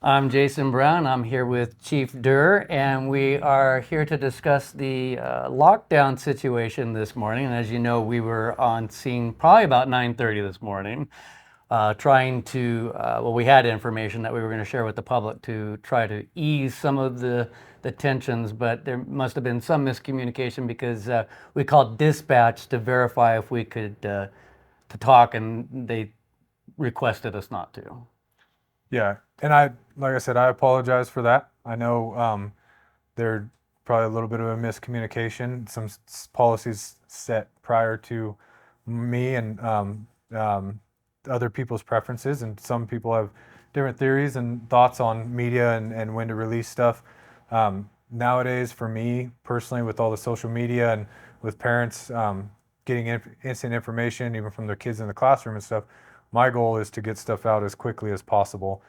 I'm Jason Brown. I'm here with Chief Derr, and we are here to discuss the lockdown situation this morning. And as you know, we were on scene probably about 9:30 this morning, trying to, we had information that we were going to share with the public to try to ease some of the tensions, but there must have been some miscommunication because we called dispatch to verify if we could to talk, and they requested us not to. Yeah, and like I said, I apologize for that. I know there probably a little bit of a miscommunication. Some policies set prior to me and other people's preferences, and some people have different theories and thoughts on media and when to release stuff. Nowadays, for me personally, with all the social media and with parents getting instant information, even from their kids in the classroom and stuff, my goal is to get stuff out as quickly as possible.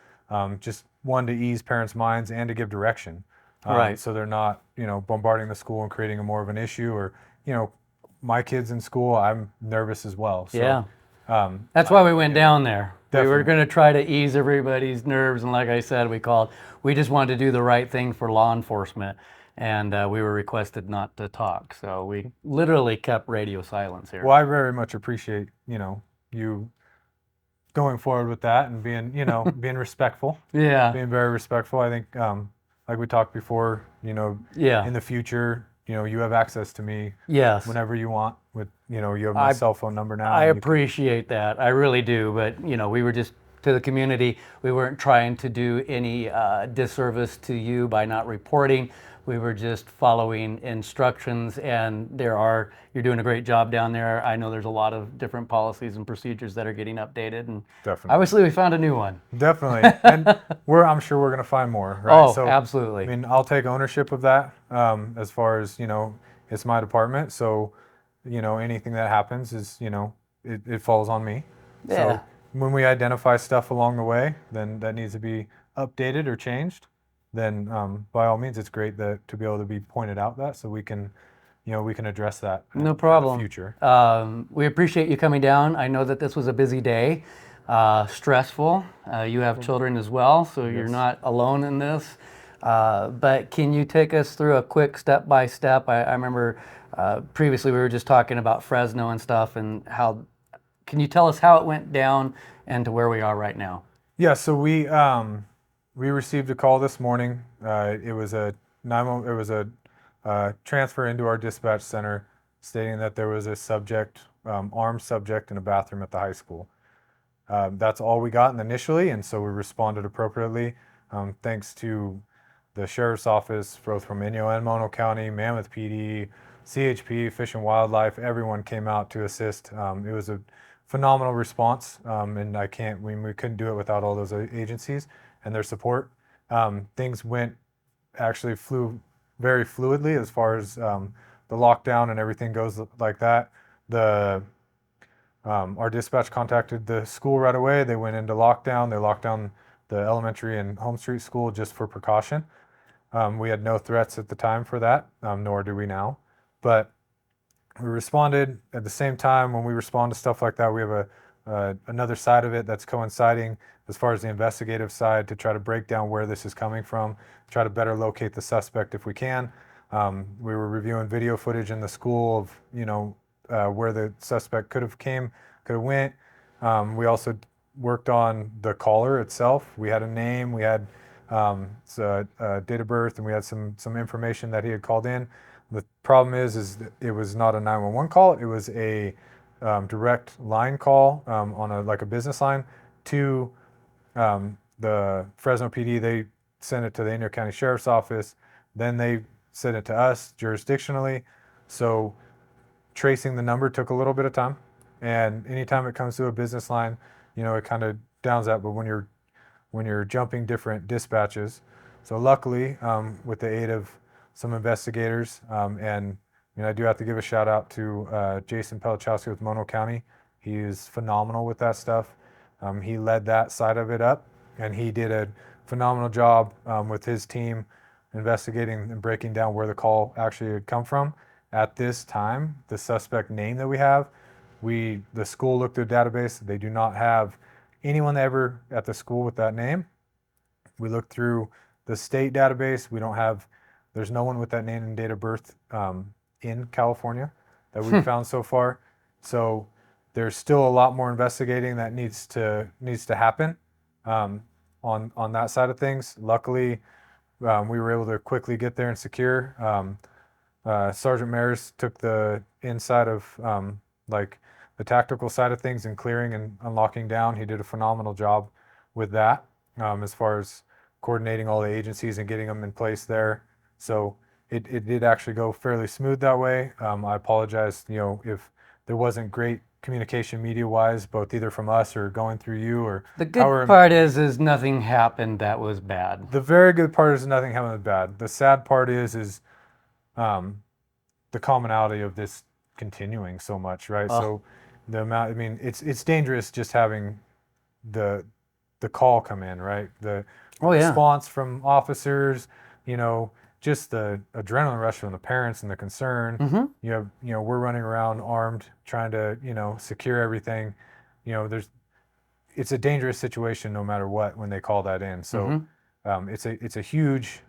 Just one, to ease parents' minds and to give direction. Right. So they're not, bombarding the school and creating a more of an issue. Or, you know, my kids in school, I'm nervous as well. So, Yeah. That's why we went down there. We were definitely. going to try to ease everybody's nerves, and like I said, we just wanted to do the right thing for law enforcement, and we were requested not to talk. So we literally kept radio silence here. Well, I very much appreciate, you going forward with that and being, being respectful, Yeah. being very respectful. I think, like we talked before, Yeah. in the future, you have access to me Yes. whenever you want. With, you have my cell phone number now. I and you can- appreciate that. I really do. But, we were just to the community. We weren't trying to do any disservice to you by not reporting. We were just following instructions, and you're doing a great job down there. I know there's a lot of different policies and procedures that are getting updated, and Definitely. obviously we found a new one. Definitely, and I'm sure we're gonna find more, right? Oh, So, absolutely. I mean, I'll take ownership of that. As far as it's my department, so anything that happens is it falls on me. Yeah. So when we identify stuff along the way, then that needs to be updated or changed. Then by all means, it's great to be able to be pointed out that so we can address that No in problem. the future. We appreciate you coming down. I know that this was a busy day, stressful. You have children as well, so you're Yes. not alone in this. But can you take us through a quick step by step? I remember previously we were just talking about Fresno and stuff, and how. Can you tell us how it went down and to where we are right now? Yeah, so we received a call this morning. It was a transfer into our dispatch center stating that there was a subject, armed subject, in a bathroom at the high school. That's all we got initially, and so we responded appropriately. Thanks to the sheriff's office, both from Inyo and Mono County, Mammoth PD, CHP, Fish and Wildlife, everyone came out to assist. It was a phenomenal response, and we couldn't do it without all those agencies and their support. Things flew very fluidly as far as the lockdown and everything goes like that. Our dispatch contacted the school right away. They went into lockdown. They locked down the elementary and Home Street School just for precaution. We had no threats at the time for that, nor do we now. But we responded at the same time. When we respond to stuff like that, we have another side of it that's coinciding as far as the investigative side to try to break down where this is coming from, try to better locate the suspect if we can. We were reviewing video footage in the school of where the suspect could have went. We also worked on the caller itself. We had a name, we had date of birth, and we had some information that he had called in. The problem is that it was not a 911 call. It was a direct line call on a business line to the Fresno PD. They sent it to the Inyo County Sheriff's Office. Then they sent it to us jurisdictionally. So tracing the number took a little bit of time. And anytime it comes to a business line, it kind of downs that. But when you're jumping different dispatches, so luckily, with the aid of some investigators, and I do have to give a shout out to Jason Pelichowski with Mono County. He is phenomenal with that stuff. He led that side of it up, and he did a phenomenal job with his team investigating and breaking down where the call actually had come from. At this time, the suspect name that we have, the school looked through a database. They do not have anyone ever at the school with that name. We looked through the state database. There's no one with that name and date of birth in California that we've found so far. So there's still a lot more investigating that needs to happen on that side of things. Luckily, we were able to quickly get there and secure. Sergeant Mares took the inside of like the tactical side of things and clearing and unlocking down. He did a phenomenal job with that as far as coordinating all the agencies and getting them in place there. So it did actually go fairly smooth that way. I apologize, if there wasn't great communication media-wise, both either from us or going through you or. The good part is nothing happened that was bad. The very good part is nothing happened bad. The sad part is the commonality of this continuing so much, right? So the amount, I mean, it's dangerous just having the call come in, right? The response from officers, just the adrenaline rush from the parents and the concern. We're running around armed, trying to, secure everything. It's a dangerous situation no matter what when they call that in. So it's a huge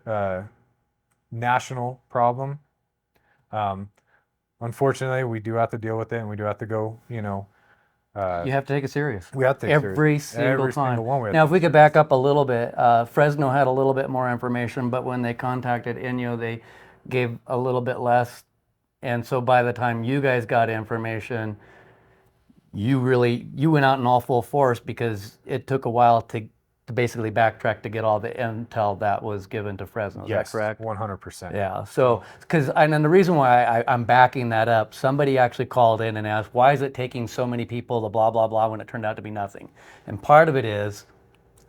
national problem. Unfortunately, we do have to deal with it, and we do have to go, you have to take it serious. We have to take it serious. Every single time. One Now, if we could back up a little bit, Fresno had a little bit more information, but when they contacted Inyo, they gave a little bit less. And so by the time you guys got information, you went out in all full force because it took a while to basically backtrack to get all the intel that was given to Fresno. Is that correct? 100%. Yeah. So, and then the reason why I'm backing that up, somebody actually called in and asked, why is it taking so many people to blah, blah, blah when it turned out to be nothing? And part of it is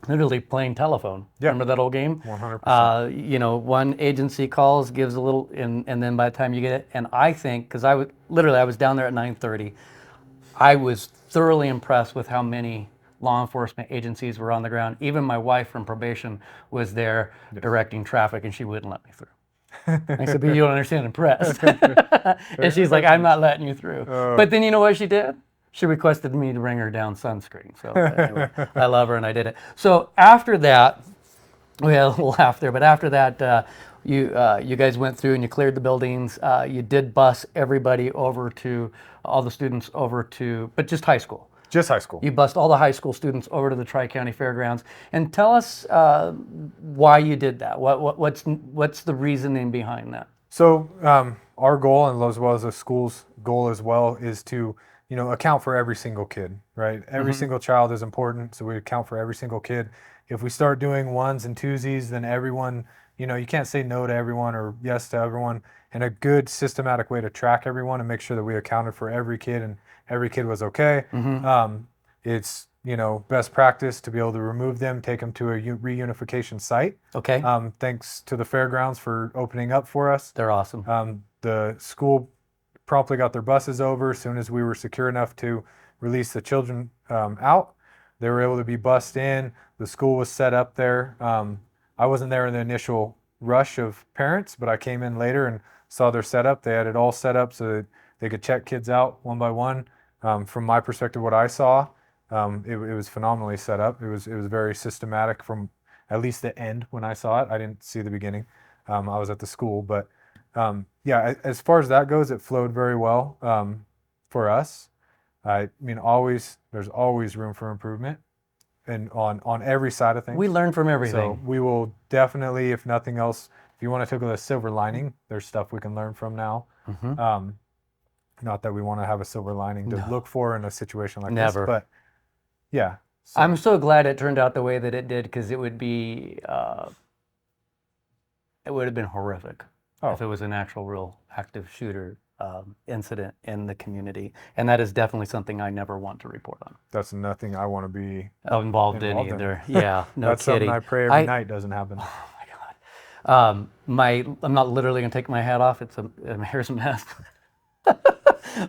literally playing telephone. Yeah. Remember that old game? 100%. One agency calls, gives a little, and then by the time you get it, and I think, because I was down there at 9:30, I was thoroughly impressed with how many law enforcement agencies were on the ground. Even my wife from probation was there directing traffic, and she wouldn't let me through. I said, but you don't understand, impressed. And she's like, I'm not letting you through. But then you know what she did? She requested me to bring her down sunscreen. So anyway, I love her and I did it. So after that, we had a little laugh there, but after that, you guys went through and you cleared the buildings. You did bus everybody over to, all the students over to, but just high school. Just high school. You bussed all the high school students over to the Tri-County Fairgrounds. And tell us why you did that. What's the reasoning behind that? So our goal, and as well as the school's goal as well, is to account for every single kid, right? Every single child is important, so we account for every single kid. If we start doing ones and twosies, then everyone, you can't say no to everyone or yes to everyone. And a good systematic way to track everyone and make sure that we accounted for every kid and every kid was okay. It's best practice to be able to remove them, take them to a reunification site. Okay. Thanks to the fairgrounds for opening up for us. They're awesome. The school promptly got their buses over as soon as we were secure enough to release the children out. They were able to be bussed in. The school was set up there. I wasn't there in the initial rush of parents, but I came in later and saw their setup. They had it all set up so that they could check kids out one by one. From my perspective, what I saw, it was phenomenally set up. It was very systematic from at least the end when I saw it. I didn't see the beginning. I was at the school, but yeah, as far as that goes, it flowed very well for us. I mean, there's always room for improvement, and on every side of things. We learn from everything. So we will definitely, if nothing else, if you want to take a silver lining, there's stuff we can learn from now. Not that we want to have a silver lining to look for in a situation like this, but yeah. So. I'm so glad it turned out the way that it did, because it would have been horrific if it was an actual real active shooter incident in the community. And that is definitely something I never want to report on. That's nothing I want to be involved in either. Yeah, no That's kidding. Something I pray every night doesn't happen. Oh my God. I'm not literally going to take my hat off. It's a hair's a mess.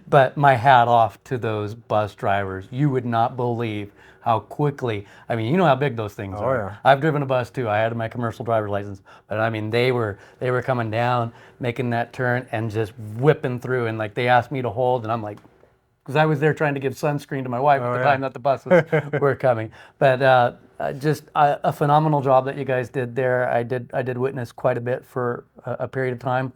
But my hat off to those bus drivers. You would not believe how quickly, I mean, you know how big those things are. Yeah. I've driven a bus too. I had my commercial driver's license, but I mean, they were coming down, making that turn and just whipping through. And like, they asked me to hold, and I'm like, because I was there trying to give sunscreen to my wife at the time that the buses were coming. But just a phenomenal job that you guys did there. I did witness quite a bit for a period of time.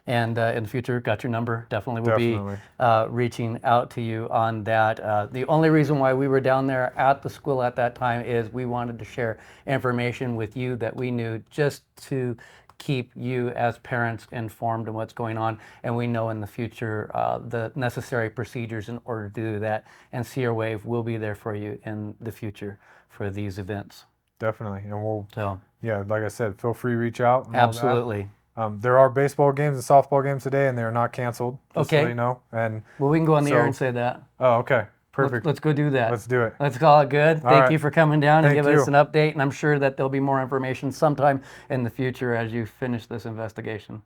And in the future, got your number. Definitely will Definitely. be reaching out to you on that. The only reason why we were down there at the school at that time is we wanted to share information with you that we knew, just to keep you as parents informed of what's going on. And we know in the future the necessary procedures in order to do that. And Sierra Wave will be there for you in the future for these events. Definitely. And we'll, So yeah, like I said, feel free to reach out. And all that. absolutely. There are baseball games and softball games today, and they are not canceled. Just so Okay. you know. And Well, we can go on the air So- and say that. oh, okay, perfect. Let's go do that. Let's do it. Let's call it good. Thank right. you for coming down and Thank giving us you. an update. And I'm sure that there'll be more information sometime in the future as you finish this investigation.